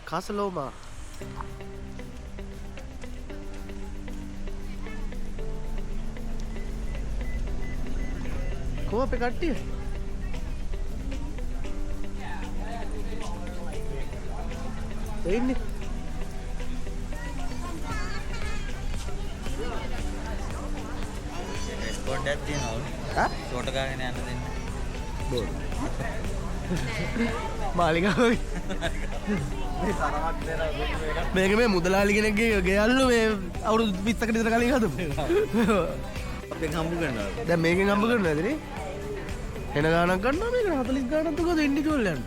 කාසලෝමා කො අපේ කට්ටිය එන්නේ ස්පොට් එකක් තියෙනවා ඈ ෂෝට් ගාගෙන යන්න දෙන්න බෝල් මාලිගාවේ මේක මේ මුදලාලි කෙනෙක්ගේ ගෙයල්ලු මේ අවුරුදු 20කට විතර කලින් හදපු අපෙන් හම්බ කරනවා දැන් මේකෙන් හම්බ කරනවා ඇතිනේ එන ගාණක් ගන්නවා මේක 40 ගාණක් දුකද ඉන්ඩිවිජුවල් යන්න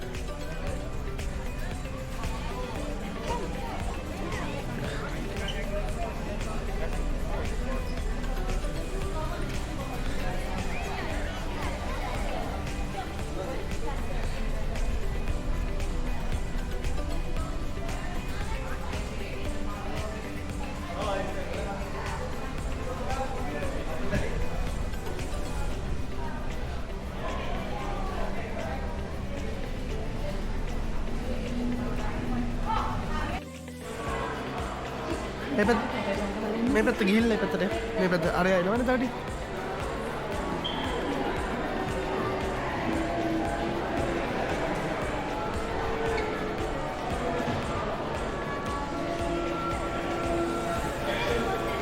මේ පැත්ත ගිහිල්ලා මේ පැත්තට මේ පැත්ත අර යනවනේ තාටි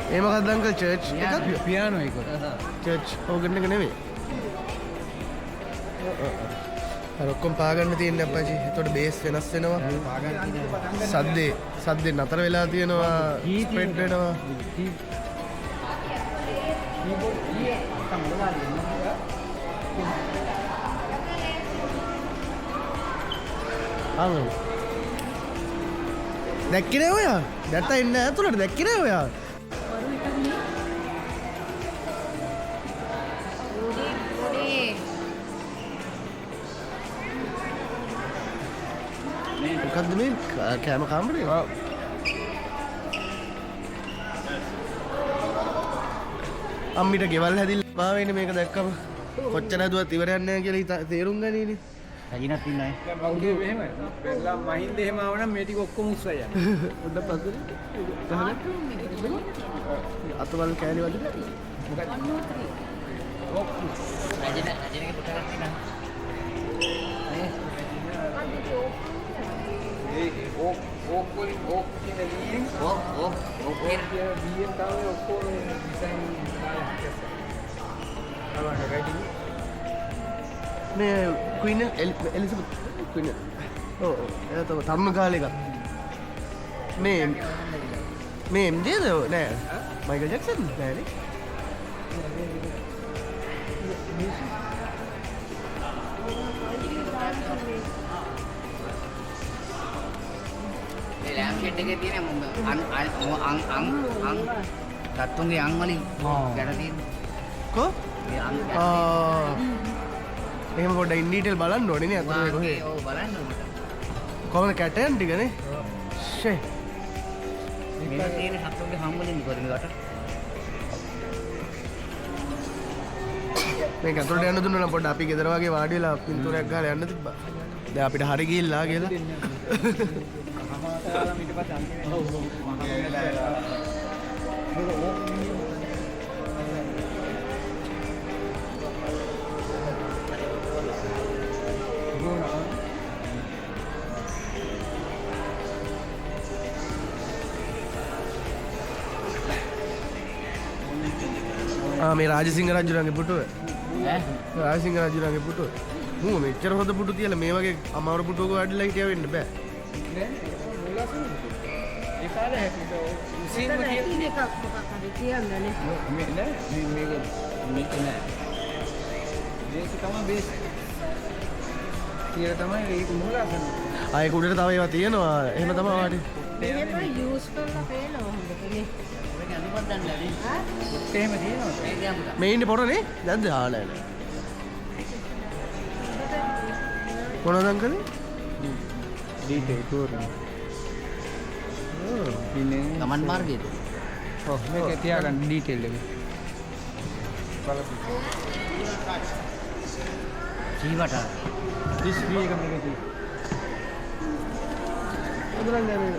ඒ මොකක්ද අංකල් චර්ච් එකක් පියානෝ එක චර්ච් ඕගන් එක නෙමෙයි අර ඔක්කොම පාගන්න තියෙන්නේ අප්පච්චි එතකොට බේස් වෙනස් වෙනවා සද්දේ නතර වෙලා තියෙනවා ස්ප්‍රෙඩ් වෙනවා ආවෝ දැක්කේ නෑ ඔයා දැක්කා ඉන්න ඇතුළට දැක්කේ නෑ ඔයා මොකද්ද මේ කෑම කාමරේ අම්මිට ගෙවල් හැදිලා මාවෙන්නේ මේක දැක්කම කොච්චර හදුවත් ඉවරයක් නැහැ කියලා තේරුම් ගනීනේ රජිනත් ඉන්නයි දැන් බෞද්ධ එහෙම බෙල්ලා මහින්ද එහෙම ආව නම් මේ ටික ඔක්කොම උස්සයි යන්න පොඩ්ඩක් පස්සට අතවල් කෑලි වදින රජිනගේ පුතලා තියෙනවා ඕක් වලින් ඕක් කියන ලියෙන් ඕක් කියන ලියෙන් තමයි ඔක්කොම ඩිසයින් දාලා මේ ක්වීන් එලිසබෙත් ක්වීන් ඔව් එයා තමයි තරුණ කාලේ එකක් මේ MJද නෑ මයිකල් ජැක්සන් නෑනේ ලෑම් ෂෙඩ් එකේ තියෙන අං තත්තුන්ගේ අං වලින් ගැට තියෙන කො මේ අං එහෙම පොඩ්ඩක් ඉන් ඩීටේල් බලන්න ඕනේ නේ අතන කොහේ ඔව් බලන්න කොහොමද කැටයන් ටිකනේ ෂේ මේක තියෙන තත්තුන්ගේ හම් වලින් මොකද මේකට මේක අතට යන්න දුන්නා නම් පොඩ්ඩක් අපි ගෙදර වගේ වාඩි වෙලා පින්තූරයක් ගහලා යන්න තිබ්බා දැන් අපිට හරි ගිහිල්ලා කියලා ඊට පස්සේ මේ රාජසිංහ රජුණන්ගේ පුටුව ඈ රාජසිංහ රජුණන්ගේ පුටුව මූ මෙච්චර හොඳ පුටු තියලා මේ වගේ අමාරු පුටුවක වාඩිලා හිටියා වෙන්න බෑ ඒ කාලේ හැටියට උසින්ම තියෙන එකක් මොකක් හරි කියන්නේ මේ නෑ මේක නෑ මේක තමයි බේස් කියලා තමයි ඒක මූලාසන ආයේ කුඩේට තව ඒවා තියෙනවා එහෙම තමයි වාඩි මේක යූස් කරලා පේනවා හොඳට නේ මේක අඳුපත් ගන්න නේ එහෙම තියෙනවා මේ දැන් මේ ඉන්නේ පොරනේ දැන්ද ආලා නෑ මොනවද අංකලේ ඩීටේල් තෝරන ඉන්නේ ගමන් මාර්ගයේද ඔව් මේක තියාගන්න ඩීටේල් එක බලපන් ජීවට දිස් වී එක මේක තියෙන්නේ හදන්නේ මේ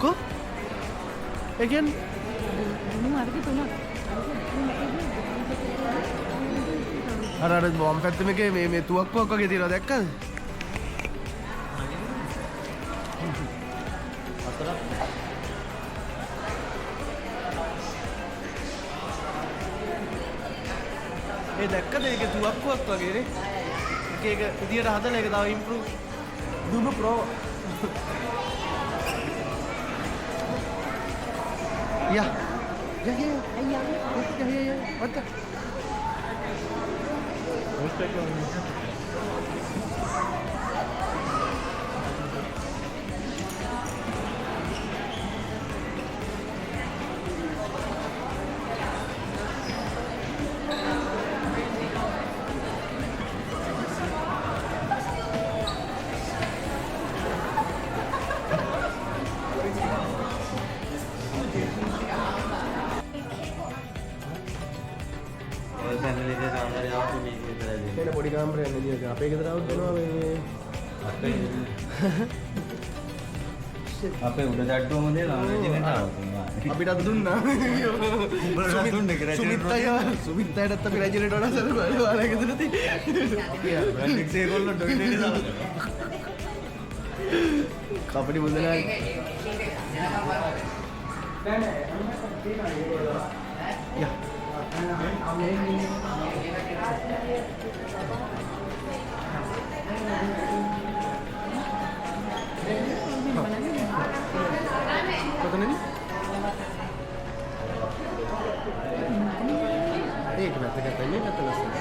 කො ඒ කියන්නේ අර බොම් පැත්තේ මේ තුවක්කුවක් වගේ තියෙනවා දැක්කද? ඒ දැක්කද ඒකේ තුවක්කුවක් වගේ නේ? එක විදියට හදලා ඒක තව ඉම්ප්‍රූව් දුන්නු ප්‍රෝ Ja. Ja. Wat? එන පොඩි කාමරයක් නේද? අපේ ගෙදර આવුත් දෙනවා මේ අපේ උඩ තට්ටුවම දෙලා රැජිනේට ආවා. අපිටත් දුන්නා. උඹලට දුන්නේ රැජිනේට. සුමිත්තයටත් අපි රැජිනේට වඩා සලකුවා ඔයාලා ගෙදරදී. අපි බ්‍රැන්ඩික්ස් ඒගොල්ලෝ ඩොයිනේට දාලා. කපටි මුදලාලි. යා. කොතනද? ඒක පැත්තකට මේ පැත්ත ලස්සන.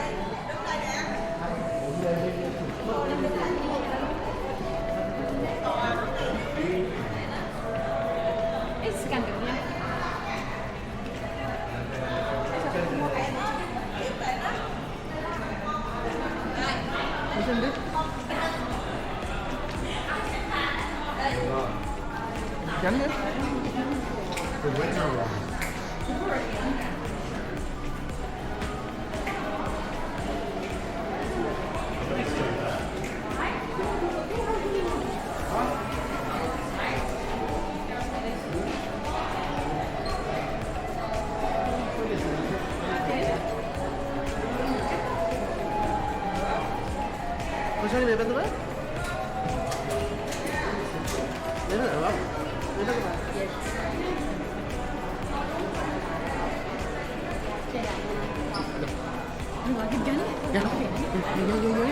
Jangan. Kau cari bebek tu apa? Bebek apa? Bebek apa? Ya,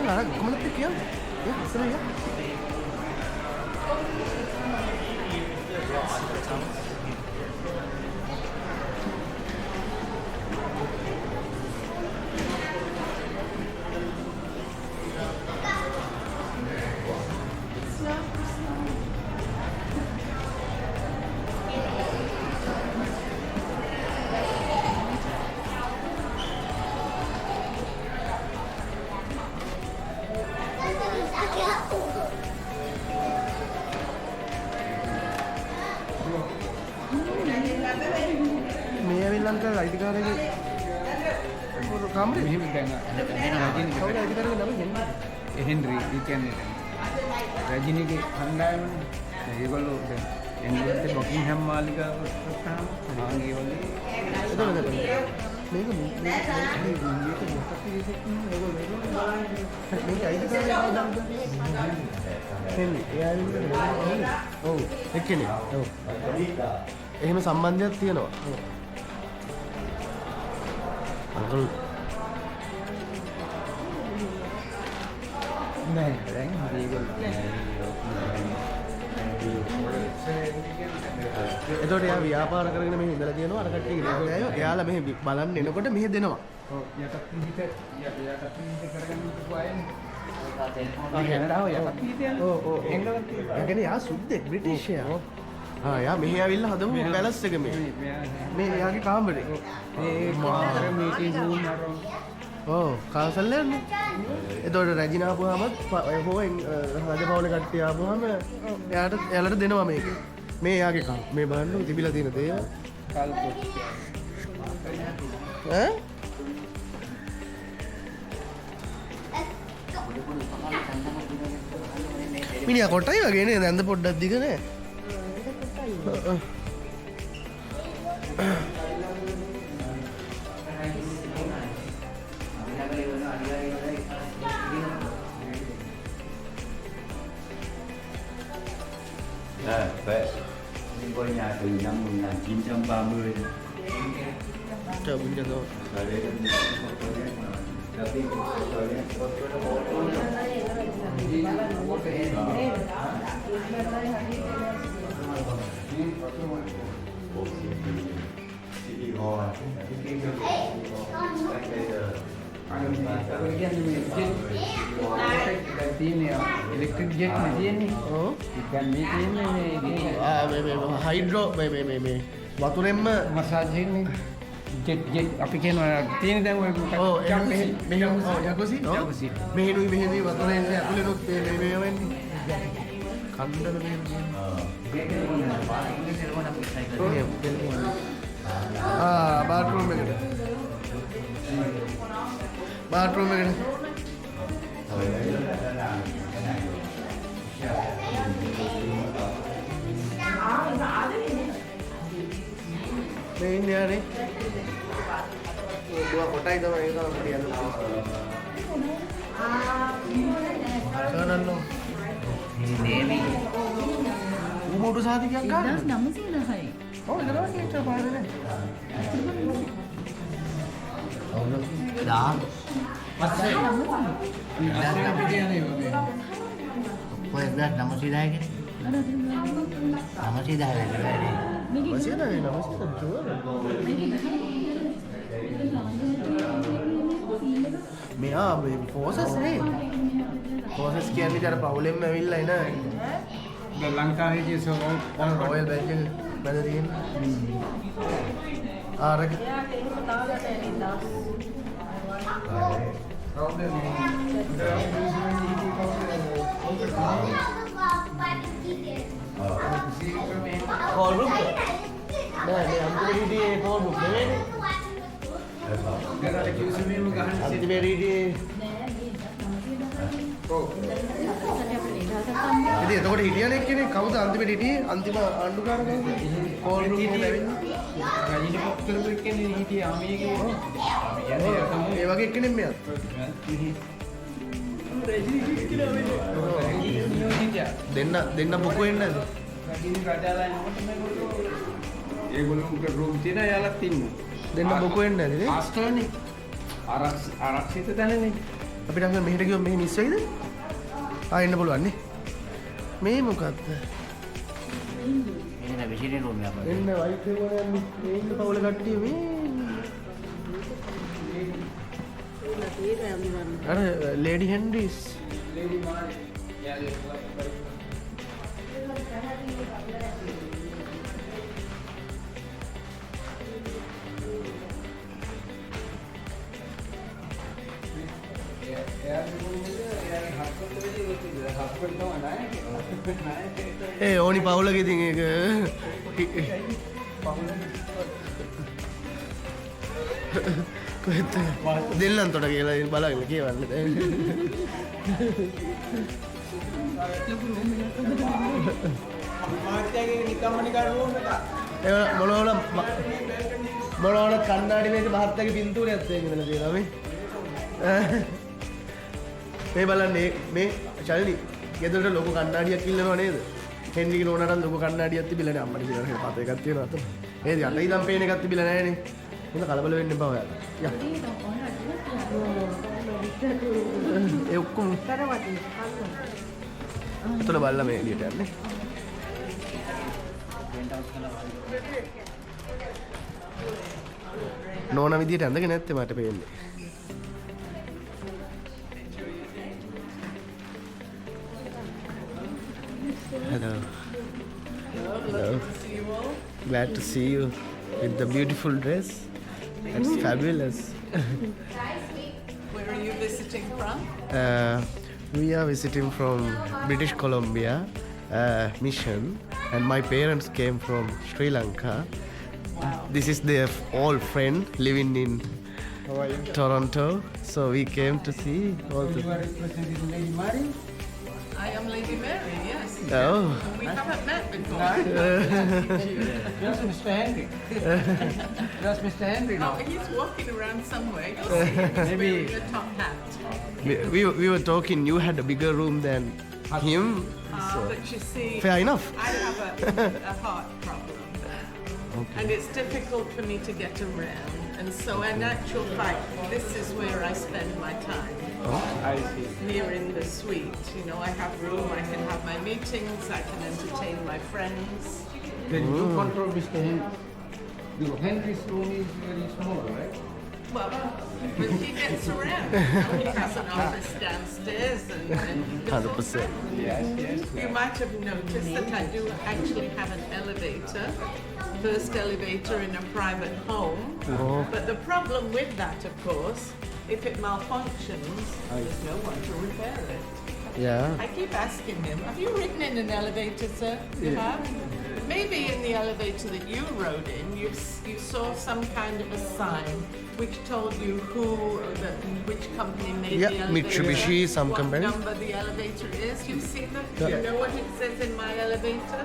lah. Kemana pergi ya? Ya, sana ya. මේ ඇවිල්ලා අන්කල් අයිතිකාරගේ කාමරේ මෙහෙම දැන් කවුද අයිතිකාරගේ නම හෙන්රි හෙන්රි ඒ කියන්නේ රජිනිගේ කණ්ඩායමනේ. ඒගොල්ලෝ දැන් එන්ගලන්තේ බකින්හම් මාලිගාව ප්‍රස්ථාන මාංගේවලේ එතකොට මේක මොකක්ද මේක අයිතිකාරගේ කවුද? හෙන්රි එයාගේ ඔව් එක්කනේ ඔව් එහෙම සම්බන්ධයක් තියෙනවා. අංකල් නෑ දැන් ඒගොල්ලෝ එතකොට එයා ව්‍යාපාර කරගෙන මෙහෙ ඉඳලා තියෙනවා අර කට්ටිය ගෙදරට ආයෝ එයාලා මෙහෙ බලන්න එනකොට මෙහෙ දෙනවා. ඔව් යටත් පිහිට කරගන්න ඉස්සුවයිනේ. කැනඩාව යටත් හිටියන්නේ. ඕ ඕ එංගලන්තේ. ඒ කියන්නේ යා සුද්දෙක් බ්‍රිටිෂ් යා. යා මෙහි ඇවිල්ලා හදමු පැලස් එක මේ යාගේ කාමරේ. මාර මීටින් රූම් අර ඕ කාසල් යන්නේ. එතකොට රැජිනා ආපුවාමත් හොෙන් රජපෞලේ කට්ටිය ආපුවාම එයාලට දෙනවා මේක. මේ යාගේ කා. මේ බලන්න තිබිලා තියෙන දේ. කල්පොත්. ඈ? මිනිහා කොටයි වගේ නේද? ඇඳ පොඩ්ඩක් දිග නෑ. Vậy mình coi nhà từ năm 1930 Chờ mình cho thôi. rồi đấy đầu tiên rồi đấy City Hall electric jet නේ තියෙන්නේ. ඔව්. ඉතින් මේ තියෙන්නේ මේ හයිඩ්‍රෝ මේ වතුරෙන්ම මසාජ් එකනේ. ජෙට් අපි කියනවා තියෙන දැන් ඔය ඔව් මෙහෙම යකුසි ජකුසි. මෙහෙනුයි වතුරෙන් ඇතුළේනොත් මේ වෙන්නේ. කන්දල බාත්රූම් එකට මේ ඉන්නේ යානේ දුව කොටයි තමයි ඒක තමයි කරන්නෝ උඹට සාධිකයක් ගන්න 1910යි. ඔව් ඒක තමයි ඒක පාරේ දාන්න. අපි කියන්නේ ඔබේ. කොහෙද 910 කියන්නේ? 910 වැඩි. Masih ada jual. මෙයා පෝසස් නේ පෝසස් කියන්නේ අර පවුලෙන්ම ඇවිල්ලා එන ලංකාවේ සෝවෝ රොයල් බැංක් එක බැල තියෙන ආරක කෝල් ගෲප් නෑ මේ අන්තිමේ හිටියේ කෝල් ගෲප් නෙවෙයිනේ ගරාට කිව්සමීම ගහන්න අන්තිමේ හිටියේ ඉතින් එතකොට හිටියනේ කෙනෙක් කවුද අන්තිමට හිටියේ අන්තිම ආණ්ඩුකාර කවුද කෝල් ගෲප් එකට ඇවිල්ලා රජිනි පොත් කරපු එක්කනේ හිටියේ ආමියගේ ඒ වගේ එක්කෙනෙක් මෙයා දෙන්න බුකු වෙන්නේ නැද්ද රජිනි රජාලා එනකොට මේගොල්ලෝ ඒගොල්ලෝ රූම් තියෙන යාලක් ඉන්නවා දෙන්න බුකු වෙන්නේ නැද්ද නේ ආස්ටර්නේ ආරක්ෂිත තැනනේ අපිට අර මෙහෙට ගියොත් මෙහෙ මිස් වෙයිද එන්න පුළුවන් නේ මේ මොකද්ද එන්න විසිරි රූම් එක අපේ. එන්න වයිෆ් එක වල මේ ඉන්න පවුල කට්ටිය මේ අර ලේඩි හෙන්රිස් ලේඩි මානේ යාලේ ඒ ඕනි පවුලක ඉතින් ඒක කොහෙද දෙල්ලන් තොට කියලා බලන්න කියවන්න දැන් මාත්‍යාගේ නිකම්ම නිකන් රූම් එක ඒ මොනවල කණ්ණාඩි මේක මහත්තයාගේ පින්තූරයක් තියෙනවා කියලා මේ මේ බලන්න මේ චල්ලි ගෙදරට ලොකු කණ්ණාඩියක් ඉල්ලනවා නේද හෙන්රිගේ නෝනාට ලොකු කණ්ණාඩියක් තිබිලා නේ අම්මට කියලා පත එකක් තියෙනවා අතන ඒ යට ඉඳන් පේන එකක් තිබිලා නැහැ නේ හොඳ කලබල වෙන්න එපා ඔයාලා යා ඒ ඔක්කොම අතන බලලා මේ එළියට යන්නේ නෝනා විදියට ඇඳගෙන නැත්තේ මට පේන්නේ Hello. Hello. Glad to see you with the beautiful dress. That's fabulous. Where are you visiting from? We are visiting from British Columbia mission, and my parents came from Sri Lanka. This is their old friend living in Toronto, so we came to see all the. I am Lady Mary, yes. Oh. We haven't met before. Just Mr. Henry. Just Mr. Henry Oh, now. he's walking around somewhere. You'll see him. He's Maybe- wearing a top hat. We were talking. You had a bigger room than him. But you see, Fair enough. I have a heart problem. And it's difficult for me to get around. And so in actual fact, this is where I spend my time. I see. Here in the suite. You know, I have room, I can have my meetings, I can entertain my friends. Then you control Mr. Henry. The Henry's room is very small, right? Well, but he gets around. He has an office downstairs and 100%. You might have noticed that I do actually have an elevator, first elevator in a private home. But the problem with that, of course, if it malfunctions, there's no one to repair it. Yeah. I keep asking him, have you ridden in an elevator, sir? You have? Maybe in the elevator that you rode in, you saw some kind of a sign which told you which company made Yeah, the elevator. Mitsubishi, some what company. number the elevator is. You've seen that? Do you know what it says in my elevator?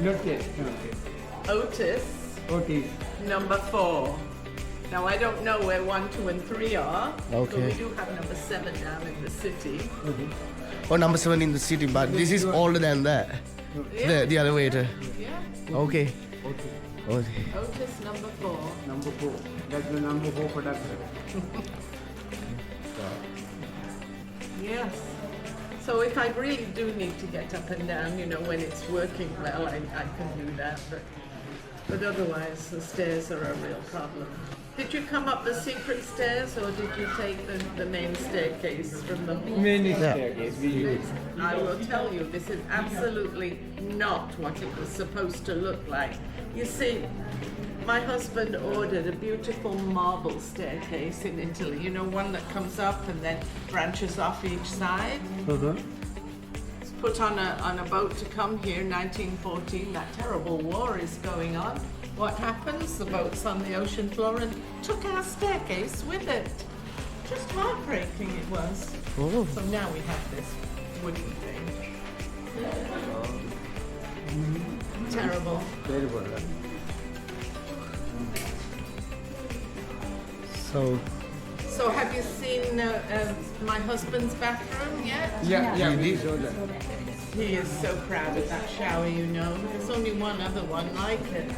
Not yet. Not yet. Otis, Otis. number 4. Now I don't know where 1, 2, and 3 are. Okay. But we do have number 7 down in the city. Oh, number 7 in the city, but this is older than that. The elevator. Yeah. Okay. Otis. Okay. Otis number 4. Number 4. That's the number 4 production. Yes. So if I really do need to get up and down, you know, when it's working well, I can do that. But otherwise, the stairs are a real problem. Did you come up the secret stairs, or did you take the main staircase from the hall? Many staircase we use. I will tell you, this is absolutely not what it was supposed to look like. You see, my husband ordered a beautiful marble staircase in Italy. You know, one that comes up and then branches off each side. It's put on a boat to come here, 1914. That terrible war is going on. What happens? The boat's on the ocean floor and took our staircase with it. Just heartbreaking it was. Oh. So now we have this wooden thing. Terrible. Terrible. So have you seen my husband's bathroom yet? Yeah, we saw that. He is so proud of that shower, you know. There's only one other one like it.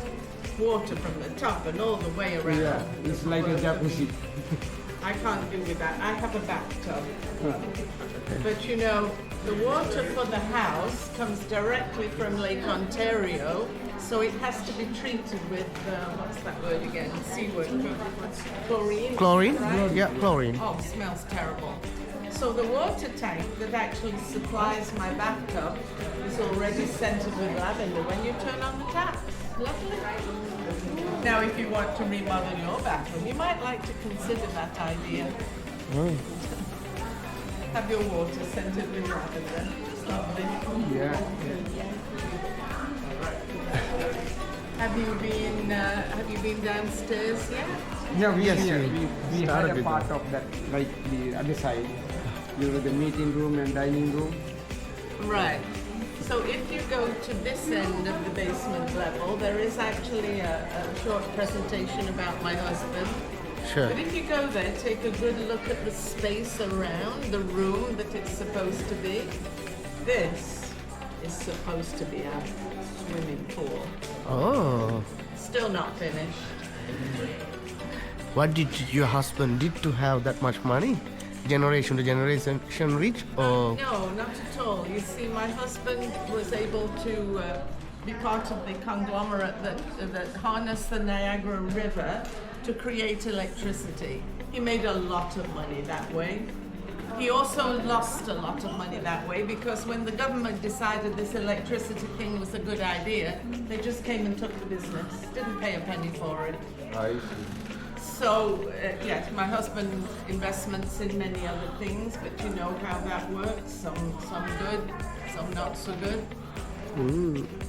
Water from the top and all the way around. Yeah, it's like a jacuzzi. I can't do with that. I have a bathtub. But you know, the water for the house comes directly from Lake Ontario, so it has to be treated with, what's that word again? C word. Chlorine. Chlorine? Right? Yeah, chlorine. Oh, smells terrible. So the water tank that actually supplies my bathtub is already scented with lavender when you turn on the tap. Lovely. Now, if you want to remodel your bathroom, you might like to consider that idea. Have your water scented with lavender. It's lovely. Yeah. Have you been downstairs yet? Yeah, Yes, we had started a with part of that, like the other side. You know, the meeting room and dining room. Right. So if you go to this end of the basement level, there is actually a short presentation about my husband. Sure. But if you go there, take a good look at the space around the room that it's supposed to be. This is supposed to be a swimming pool. Oh. Still not finished. What did your husband did to have that much money? Generation to generation rich, or No, not at all. You see, my husband was able to be part of the conglomerate that harnessed the Niagara River to create electricity. He made a lot of money that way. He also lost a lot of money that way because when the government decided this electricity thing was a good idea, they just came and took the business, didn't pay a penny for it. I see. So, yes, my husband investments in many other things, but you know how that works. Some good, some not so good.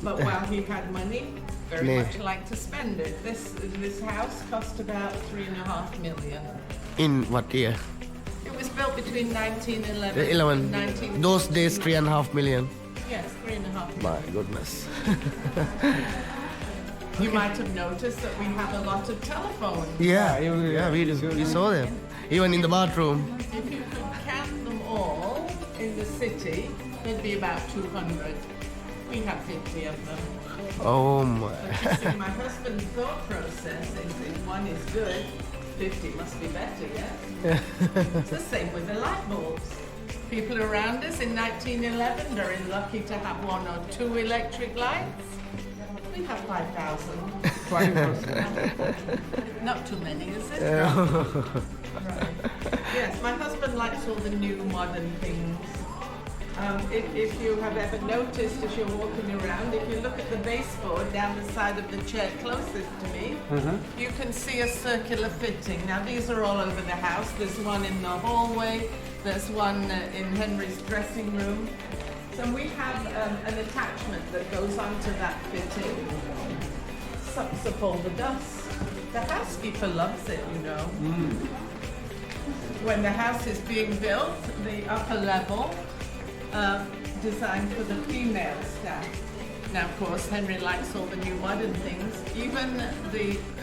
But while he had money, very Nee. much liked to spend it. This house cost about 3.5 million. In what year? It was built between 1911 and 11. 19... Those days, 3.5 million. Yes, 3.5 million. My goodness. You might have noticed that we have a lot of telephones. Yeah, we saw them. Even in the bathroom. If you could count them all in the city, there'd be about 200. We have 50 of them. Oh my. See, my husband's thought process is if one is good, 50 must be better, yes? It's the same with the light bulbs. People around us in 1911 are lucky to have 1 or 2 electric lights. We have 5,000. 5%. Not too many, is it? Right. Yes, my husband likes all the new modern things. If you have ever noticed as you're walking around, if you look at the baseboard down the side of the chair closest to me, you can see a circular fitting. Now these are all over the house. There's one in the hallway, there's one in Henry's dressing room. So we have an attachment that goes onto that fitting, sucks up all the dust. The housekeeper loves it, you know. When the house is being built, the upper level, designed for the female staff. Now, of course, Henry likes all the new modern things. Even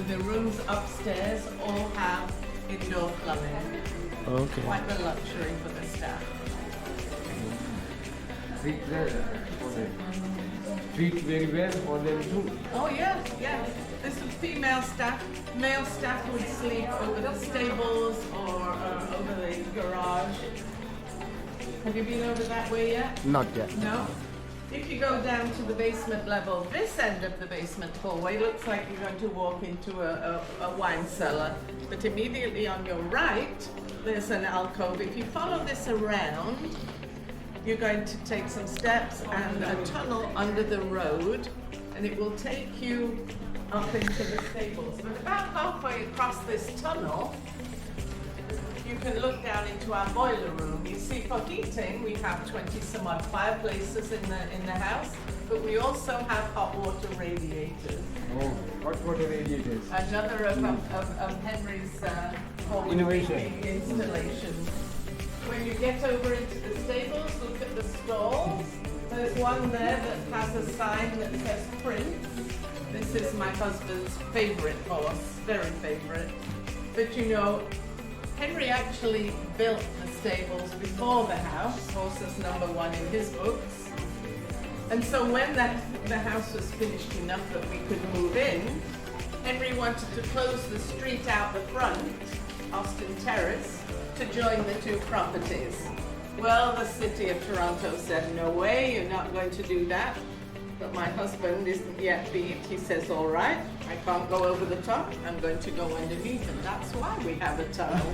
the rooms upstairs all have indoor plumbing. Okay. Quite the luxury for the staff. Treat very well for them too. Oh yes, yes. This is female staff. Male staff would sleep over the stables or over the garage. Have you been over that way yet? Not yet. No? If you go down to the basement level, this end of the basement hallway looks like you're going to walk into a wine cellar. But immediately on your right, there's an alcove. If you follow this around, you're going to take some steps and a tunnel under the road, and it will take you up into the stables. But about halfway across this tunnel, you can look down into our boiler room. You see, for heating, we have 20 some odd fireplaces in the house, but we also have hot water radiators. Oh, hot water radiators. Another of Henry's home Innovation. installations. When you get over into the stables, look at the stalls. There's one there that has a sign that says Prince. This is my husband's favorite horse, very favorite. But you know, Henry actually built the stables before the house, horses number 1 in his books. And so when the house was finished enough that we could move in, Henry wanted to close the street out the front, Austin Terrace, to join the 2 properties. Well, the city of Toronto said, no way, you're not going to do that. But my husband isn't yet beat. He says, all right, I can't go over the top, I'm going to go underneath, and that's why we have a tunnel.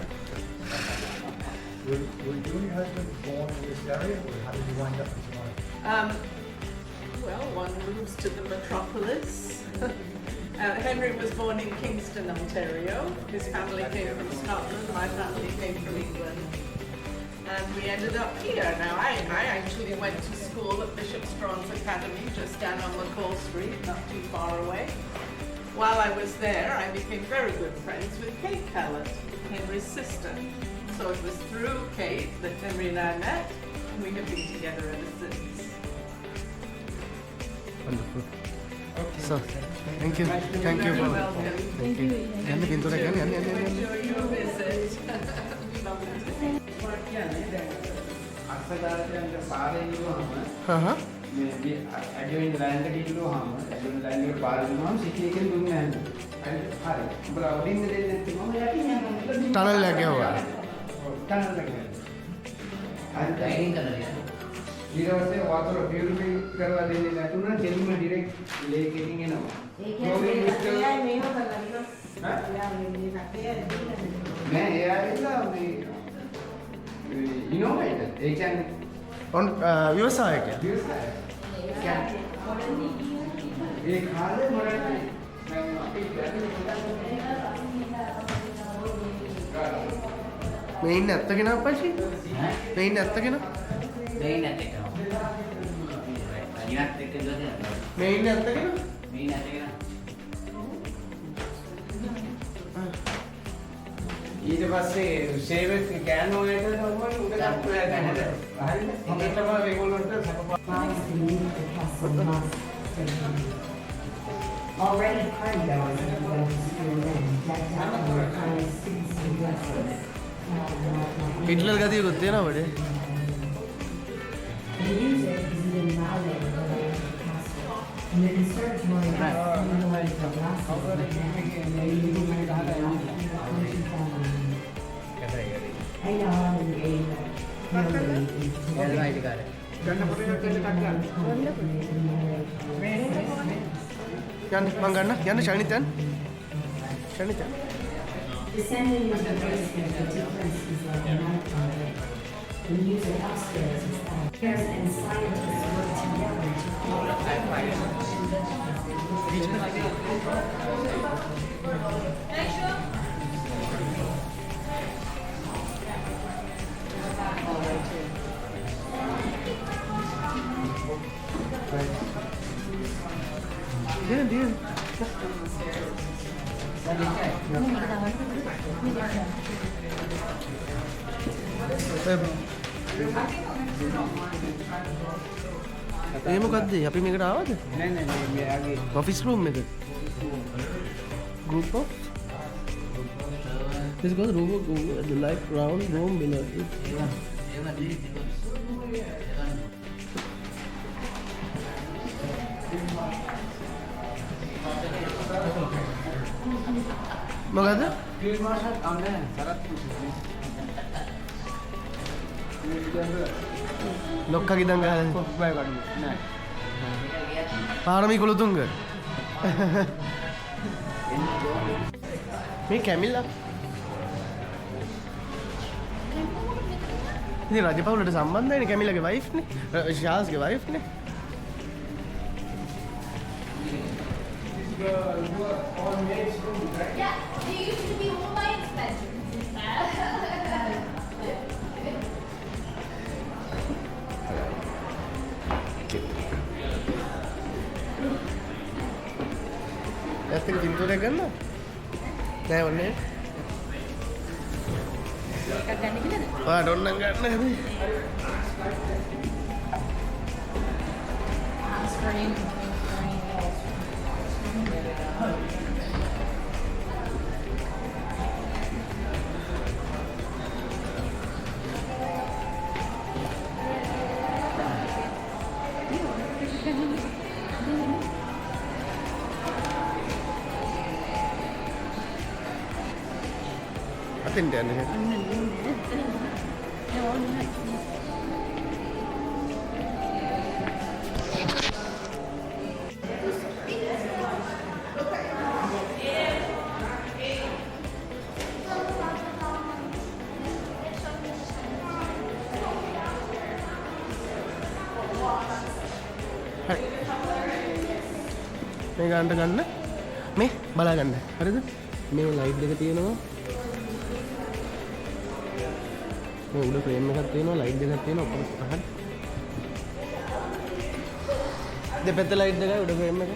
Were you and your husband born in this area, or how did you wind up in Toronto? Well, one moves to the metropolis. Henry was born in Kingston, Ontario. His family came from Scotland, my family came from England. And we ended up here. Now, I actually went to school at Bishop Strawn's Academy, just down on McCall Street, not too far away. While I was there, I became very good friends with Kate Callett, Henry's sister. So it was through Kate that Henry and I met, and we have been together ever since. Wonderful. So, thank you. Thank you. You're welcome. Thank you. Yan, pintura yan. Enjoy your visit. Uh-huh. ඇඩුවෙන් land එක කිව්වහම ඇඩුවෙන් land එක පාර දුන්නාම සිටි එකෙන් දුන්නේ නැහැ. හරි. උඹලා උඩින් දෙන්නේ නැත්නම් මම යටින් යනවා. Tunnel එක යවුවා. ටනල් එක. හරි ටයින් කරලා යනවා. ඊට පස්සේ වතුර පියුරිෆයි කරලා දෙන්නේ නැතුණා කෙලින්ම ඩිරෙක්ට් ලේක් එකකින් එනවා. නෑ එයා ඉල්ලා මේ innovator. They can ඔන්න ව්‍යවසායකයා. ඒ කාලේ මොනවද? මේ ඉන්න ඇත්ත කෙනා අප්පච්චි? මේ ඉන්න ඇත්ත කෙනා? මේ ඉන්න ඇත්ත කෙනා? ඊට පස්සේ සේවක කෑනෝ එකට තමයි උඩ ගත්තා හරිද? හරිද? තමයි ඒගොල්ලන්ට Already carried on හිට්ලර් ගතියකුත් තියෙනවා වැඩේ. The music is even louder than the castle. And the conservatory has illuminated glasses like that. I know I'm යන්න මං ගන්න යන්න ශනිත් යන්න. ශනිත් යන්න. Descending with the basement, the difference is like a night carpet. The music upstairs is that. Chairs and scientists work together to දින. ඒ මොකද්ද අපි මේකට ආවද? නෑ මෙයාගේ ඔෆිස් රූම් එක. Group of Let's go to the room, the light round room below it. මොකද? Field marshal අම්නේ Sarath ලොක්කගේ දන් ගහලා කොප්පය කඩු නෑ පාරමී කුළුතුංග මේ කැමිල්ලා ඉතින් රජපෞලට සම්බන්ධයිනේ කැමිල්ලාගේ වයිෆ් නේ ශාල්ස්ගේ වයිෆ් නේ Yeah, they used to be all my expenses. ඇත්තට පින්තූරයක් ගන්න නෑ වන්නේ එකක් ගන්න කියලාද? ඔයාට ඕනනම් ගන්න හැබැයි ස්ක්‍රීන් අතින්ට යන්නේ මේ ගන්නට ගන්න මේ බලා ගන්න හරිද මේ ලයිට් එක තියෙනවා මේ උඩ ෆ්‍රේම් එකක් තියෙනවා ලයිට් දෙකක් තියෙනවා ඔක්කොම හරි දෙපැත්ත ලයිට් දෙකයි උඩ ෆ්‍රේම් එක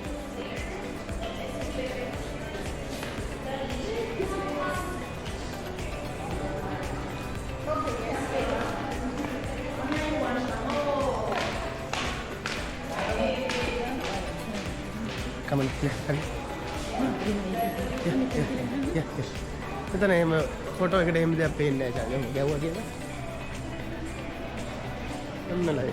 come on hurry yeah මෙතන එහෙම ෆොටෝ එකට එහෙම දෙයක් පේන්නේ නැහැ චාලි ගැව්වා කියලා එන්නලයි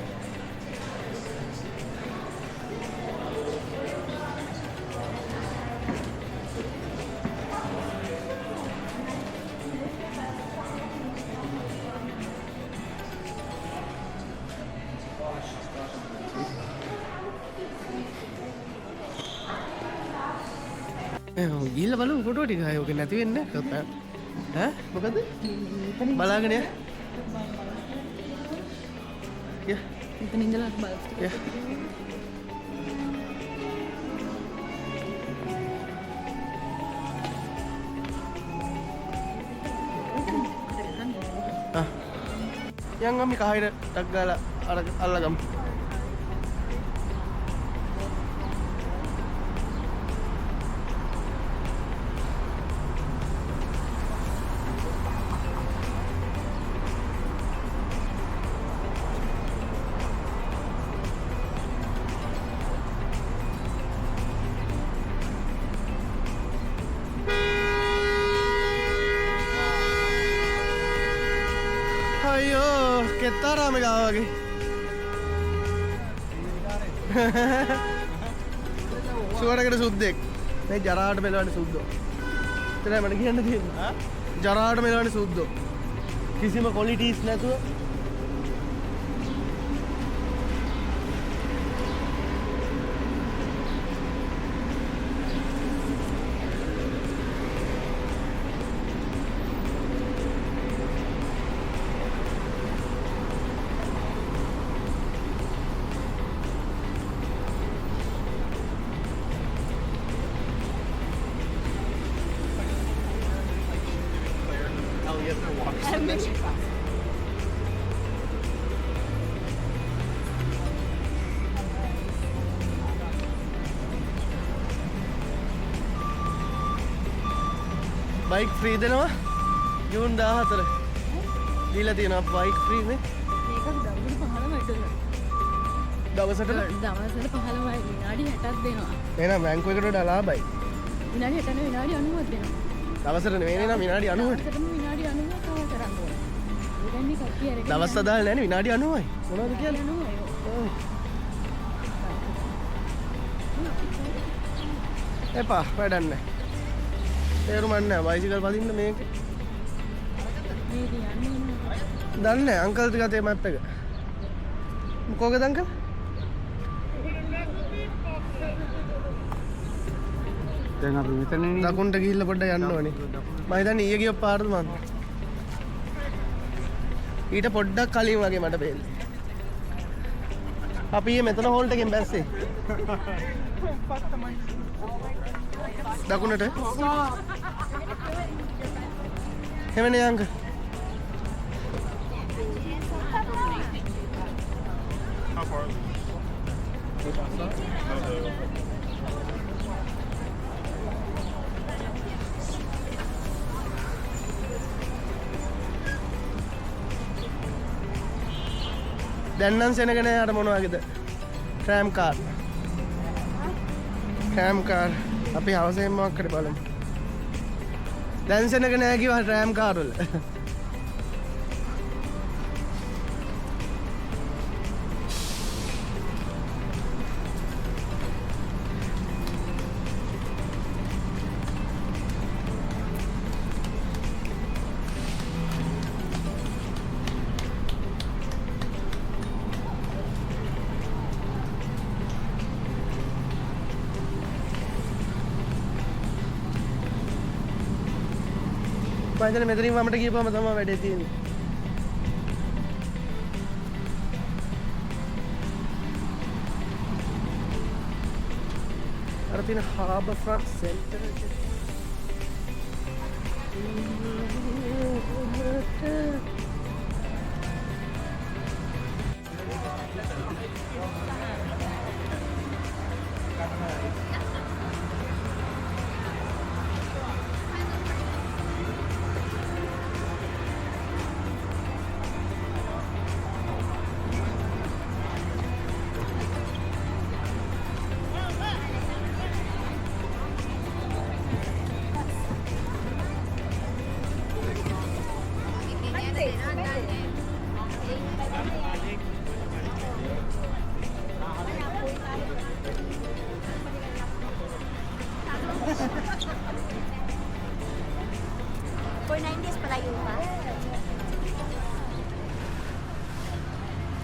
ගිහිල්ලා බලමු ෆොටෝ ටික ආයේ ඔක නැති වෙන්නේ ඈ මොකද බලාගෙන මෙතන ඉඳලා බල්බ් ටික. Yeah. Yang kami kahir tagala alagam. Ayo, ketara me gawa lagi. Suara kada suddek. මේ ජරාට මෙලවන්නේ සුද්දෝ. එතනයි මට කියන්න තියෙන්නේ. හා? ජරාට මෙලවන්නේ සුද්දෝ. කිසිම ක්වොලිටිස් නැතුව බයික් ෆ්‍රී දෙනවා ජූන් 14 දීලා තියෙනවා බයික් ෆ්‍රී නේ මේක දවසට 15යි දවසට දවසට 15යි විනාඩි 60ක් දෙනවා. එහෙනම් බැංකුව එකට වඩා ලාභයි විනාඩි 60 නෙවෙයි විනාඩි 90ක් දෙනවා. දවසට නෙවෙයි නේද විනාඩි 90ට දවසටම විනාඩි 90ක් තව කරන්න ඕන. ඒ කියන්නේ කට්ටිය අරගෙන දවස් අදාළ නැහැ නේ විනාඩි 90යි මොනවද කියන්නේ 90යි. ඔව් එපා වැඩක් නැහැ තේරුමක් නැහැ බයිසිකල් පදින්න මේක මේ කියන්නේ දන්නේ නැහැ අංකල් ටික අතේ මැප් එක කොහොමද අංකල් දැන් අපි මෙතන ඉන්නේ. දකුණට ගිහිල්ලා පොඩ්ඩක් යන්න ඕනේ මම හිතන්නේ ඊයේ ගිය පාරද මම ඊට පොඩ්ඩක් කලින් වගේ මට පේන්නේ අපි ඊයේ මෙතන හෝල්ට් එකෙන් බැස්සේ දකුණට එමනේ අංකල් දැන් නම් සෙනග නෑ අර මොන වගේද ට්‍රෑම් කාර් අපි හවසෙන් මොකක් කරේ බලමු දැන් සෙනග නෑ කිව්වා ට්‍රෑම් කාර් වල මම හිතන්නේ මෙතනින් වමට ගියපුවම තමයි වැඩේ තියෙන්නේ. අර තියෙන හාබර් ෆ්‍රන්ට් සෙන්ටර් එක. For 9 days pala yun pa.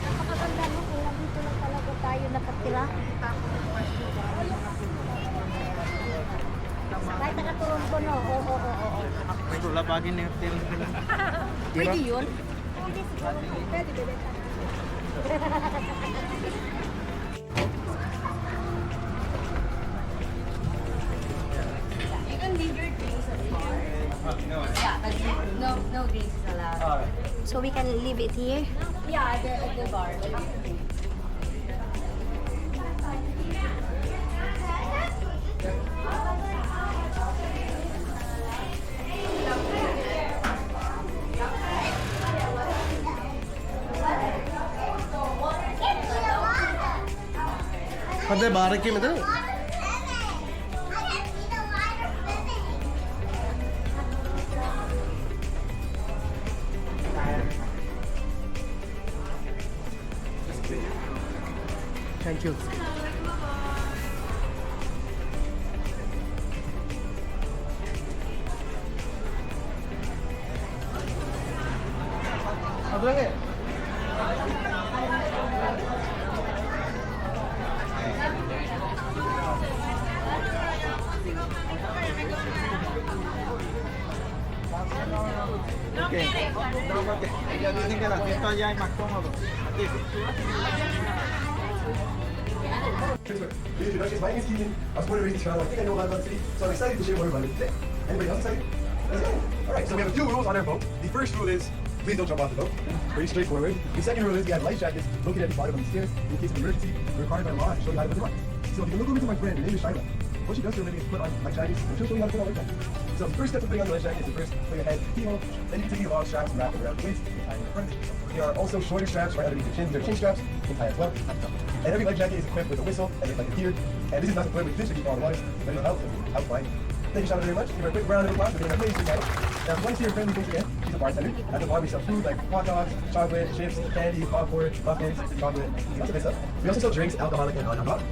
Napakaganda mo kung dito lang talaga tayo nakatira. Kahit taga-Toronto, no? Oo. Wala bagay na hotel nila. Pwede yun? Pwede siguro. Pwede. You can leave your drinks at the bar. Yeah, but no drinks is allowed. Alright. So we can leave it here? Yeah, at the bar. හදේ bar එකේ මෙතන Thank you. අදලගේ Ella dicen que el asiento allá es más cómodo. Aquí. Introductions. My name is Keegan. I was born and raised in Toronto. I think I know a lot about the city, so I'm excited to share more about it today. Anybody else excited? Let's go. All right, so we have a few rules on our boat. The first rule is please don't jump off the boat. Pretty straightforward. The second rule is we have life jackets located at the bottom of the stairs in case of emergency. We're required by law to show you how to put them on. So if you can look over to my friend, her name is Shaila. What she does for a living is put on life jackets, and she'll show you how to put on life jackets. So the first step of putting on the life jacket is to first put your head keyhole, then you can take your long straps and wrap them around the waist and tie them in front. There are also shorter straps right underneath the chin. They're chin straps. You can tie as well. And every life jacket is equipped with a whistle and like a gear. And this is not equipped with fish to keep all the water, but it'll help if you help find. Thank you, Shaila, very much. Give her a quick round of applause for being amazing tonight. Now, if you want to see her friendly face again, she's a bartender. At the bar, we sell food like hot dogs, chocolate, chips, candy, popcorn, muffins, chocolate, lots of good stuff. We also sell drinks, alcoholic and non-alcoholic.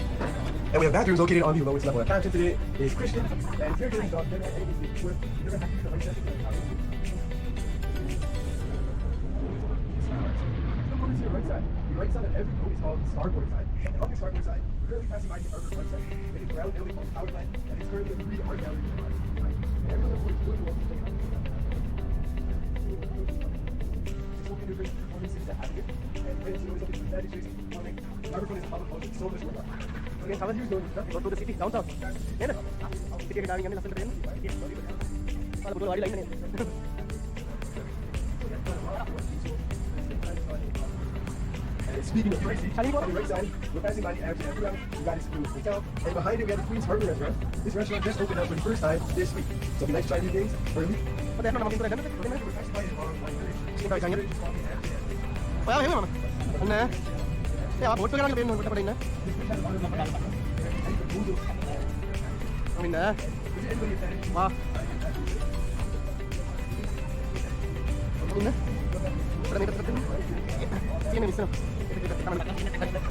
And we have bathrooms located on the lowest level. Our captain today is Christian, and if you're doing dog dinner, you're going to have to use the life jacket. Your right side. The right side of every boat is called the starboard side. And on the starboard side, we're currently passing by the Arbor website. It is ground building called Power Plant, and it's currently a free art gallery. And every other boat is going to walk the It's open to performances that happen here. And friends, you know, it's open to magic tricks, filming. Arbor Plant is a public culture, so much more. So again, how are you doing? Go to the city, downtown. Yeah, no? City के गाड़ी हमने लसन train. वाला बोलो गाड़ी line नहीं. Speaking of pricing, on the right side, we're passing by the Amsterdam restaurant. We got this food hotel, and behind it we have the Queen's Harbor restaurant. This restaurant just opened up for the first time this week. So it'll be nice to try new things for a week. But that's not we're passing by it on Well, here, mama. Nè. Yeah, boat cái bên mình nè. Mình nè. Wow. Ini. Ini bisa.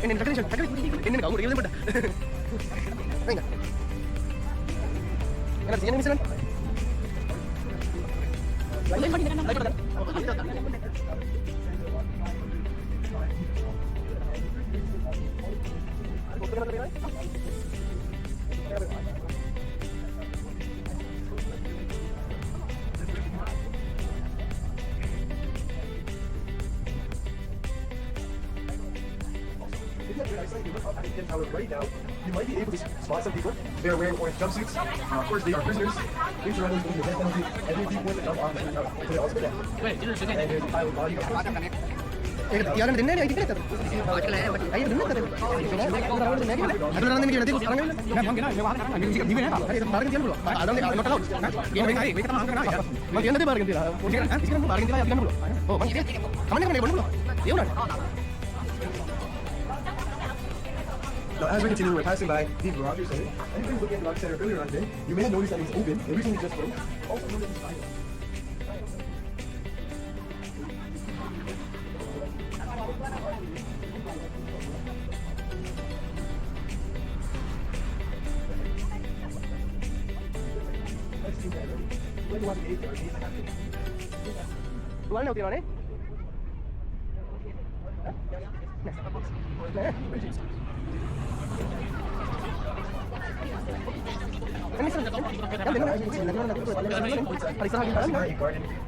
Ini tradition. Ini kau udah beda. Enggak. Enggak sih ini bisa. Right now, you might be able to spot some people. They are wearing orange jumpsuits. Of course, they are prisoners. These are others doing the death penalty. And these people want to jump off the ship. So they also get that. And there's a pile of body. Yang ada dinner itu kita. Ayo dinner kita. Ada orang ini kita tengok sekarang ini. Nah, mungkin ada orang kan ini di mana? Ada barang dia dulu. Ada orang not allowed. Yang ini kita makan kan. Mungkin nanti barang dia. Mungkin sekarang barang dia yang dulu. Oh, mungkin dia. Kamu ni mana dulu? Dia mana? Now, as we continue, we're passing by the Garage Center. Anybody looking at the Garage Center earlier on today, you may have noticed that it's open. It recently just closed. Also noticed it's silent. Luar ni ni.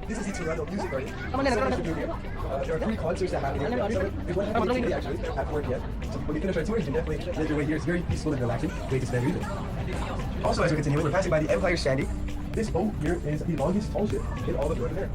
This is Toronto Music Garden. There are 3 concerts that happen here. We won't have any actually at work yet. So when we finish our tour, you can definitely make your way here. It's very peaceful and relaxing. Way to spend your evening. Also, as we continue, we're passing by the Empire Standing. This boat here is the longest tall ship in all of North America.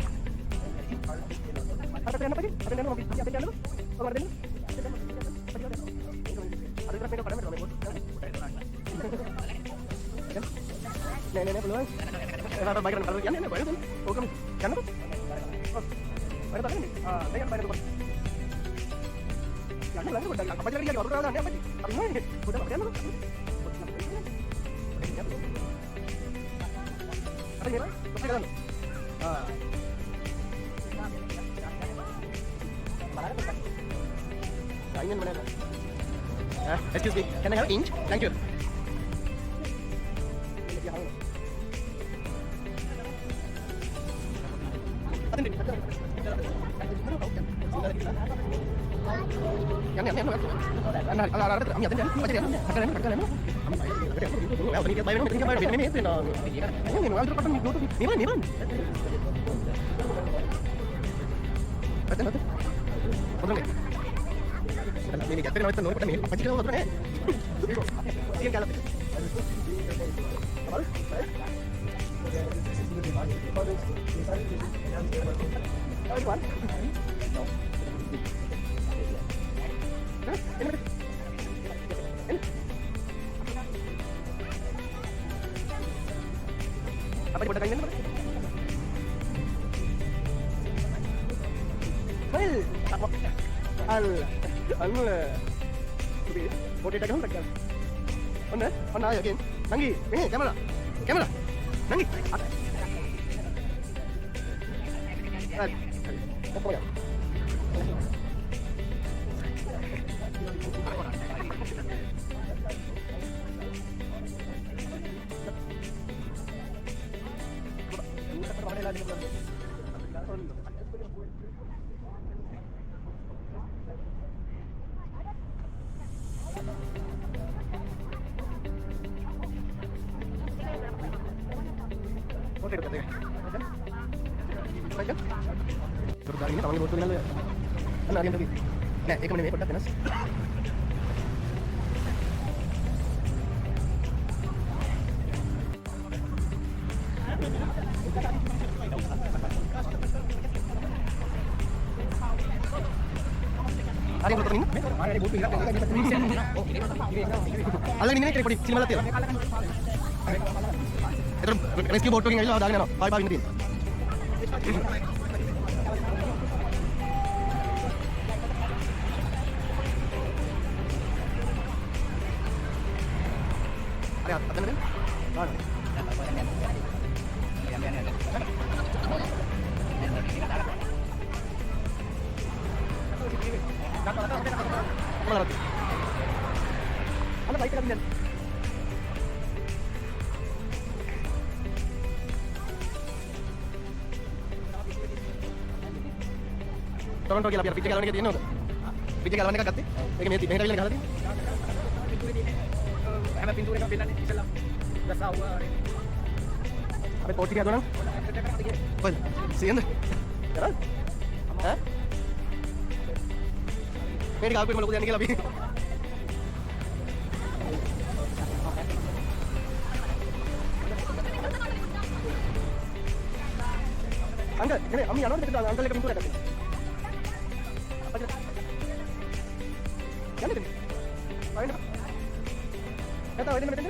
Excuse me, can I have an inch? Thank you. Apa di kain ini? Boleh dagang tak? Mana yakin? Nanggi, ini kamera, Nanggi. Apa ya? Ini tangan botol lalu ya. Mana yang tadi? Nah, ek menit produk tenas. Ada yang botol ini? Ada botol ini. Alang ini kira kira sini malah tiada. Itu rescue botol ini aja ada kan? Bye ini. Apa namanya? Ano ba ito lang? Toronto ke lapar picche galane ke dino. Picche galane ka katte? Ek me behra galane galati. Hame pinture ka bilane inshallah. Dasa hua. Abe poti ke dona? Well, see you. Jalan? Hah? Ini kalau perlu jalan lagi. Angkat, ini kami anak kita angkat lagi pintu ada. Apa je? Jangan itu. Baik. Kata ini mana tadi?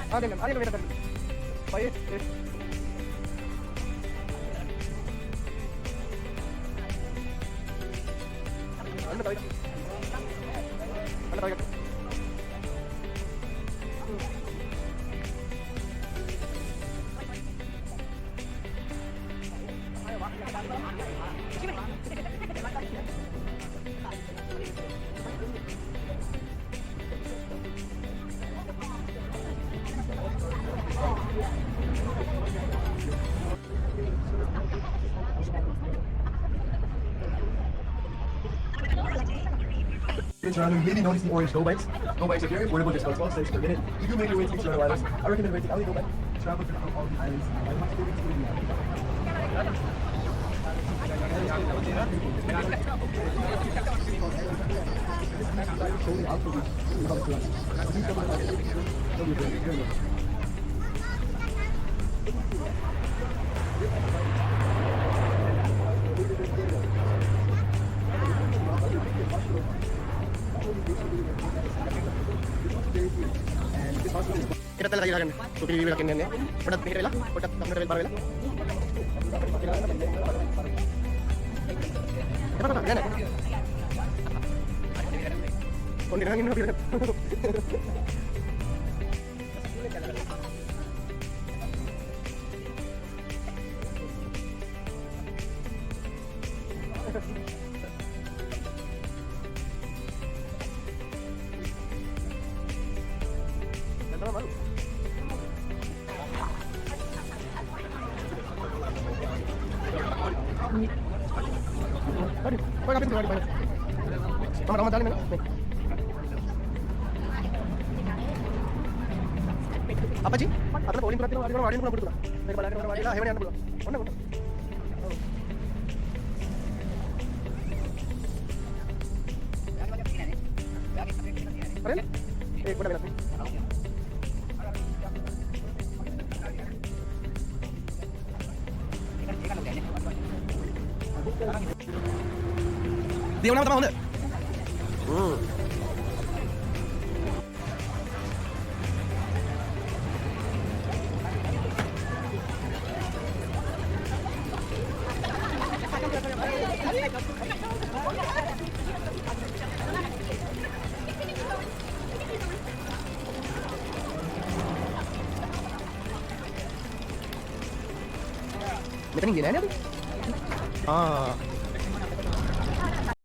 Ada kan? Ada yang tadi. Baik. Anda tahu? Anda tahu? streets around you, you maybe notice the orange go bikes. Go bikes are very affordable, just about 12 cents per minute. You do make your way to these other islands. I recommend renting Ali Go Bike. Travel through all the islands. I want to go to Kita lagi lagi. Supi bibi lagi ni. Udah pikir lah. Udah nak beli barang lah. Apa apa? Jangan. Kau ni nangin apa? Malu. Aduh, kau ngapain tu? Ramai jalan mana? Apa sih? Atau bowling pernah ada orang pernah berdua. Dari balik orang balik lah, hewan yang berdua. Mana? Keren? Mana bilang? Dia mana teman mana? Meeting gini ni? Ah.